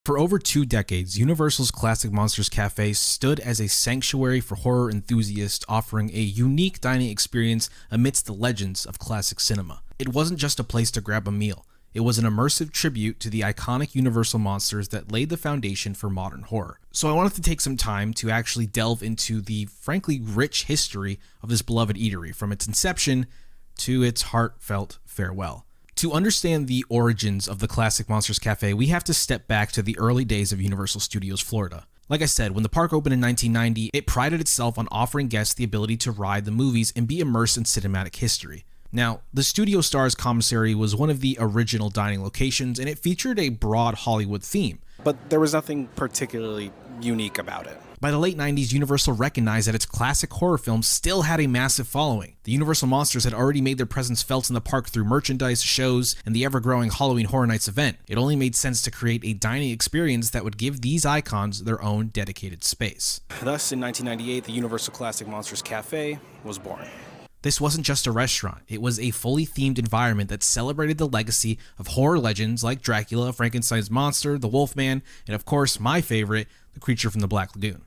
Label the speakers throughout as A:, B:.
A: For over 2 decades, Universal's Classic Monsters Cafe stood as a sanctuary for horror enthusiasts, offering a unique dining experience amidst the legends of classic cinema. It wasn't just a place to grab a meal. It was an immersive tribute to the iconic Universal monsters that laid the foundation for modern horror. So I wanted to take some time to actually delve into the frankly rich history of this beloved eatery, from its inception to its heartfelt farewell. To understand the origins of the Classic Monsters Cafe, we have to step back to the early days of Universal Studios Florida. Like I said, when the park opened in 1990, it prided itself on offering guests the ability to ride the movies and be immersed in cinematic history. Now, the Studio Stars commissary was one of the original dining locations, and it featured a broad Hollywood theme.
B: But there was nothing particularly unique about it.
A: By the late 90s, Universal recognized that its classic horror films still had a massive following. The Universal monsters had already made their presence felt in the park through merchandise, shows, and the ever-growing Halloween Horror Nights event. It only made sense to create a dining experience that would give these icons their own dedicated space.
B: Thus, in 1998, the Universal Classic Monsters Cafe was born.
A: This wasn't just a restaurant, it was a fully themed environment that celebrated the legacy of horror legends like Dracula, Frankenstein's monster, the Wolfman, and of course, my favorite, the creature from the Black Lagoon.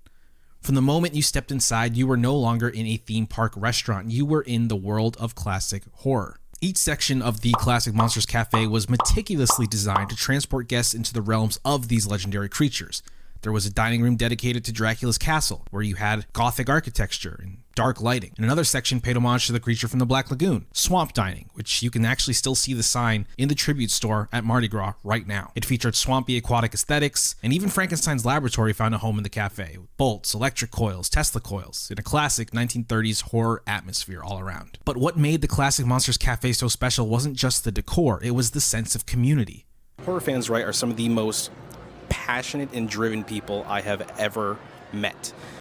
A: From the moment you stepped inside, you were no longer in a theme park restaurant, you were in the world of classic horror. Each section of the Classic Monsters Cafe was meticulously designed to transport guests into the realms of these legendary creatures. There was a dining room dedicated to Dracula's castle, where you had Gothic architecture and dark lighting. And another section paid homage to the creature from the Black Lagoon, swamp dining, which you can actually still see the sign in the tribute store at Mardi Gras right now. It featured swampy aquatic aesthetics, and even Frankenstein's laboratory found a home in the cafe, with bolts, electric coils, Tesla coils, in a classic 1930s horror atmosphere all around. But what made the Classic Monsters Cafe so special wasn't just the decor, it was the sense of community.
B: Horror fans, right, are some of the most passionate and driven people I have ever met.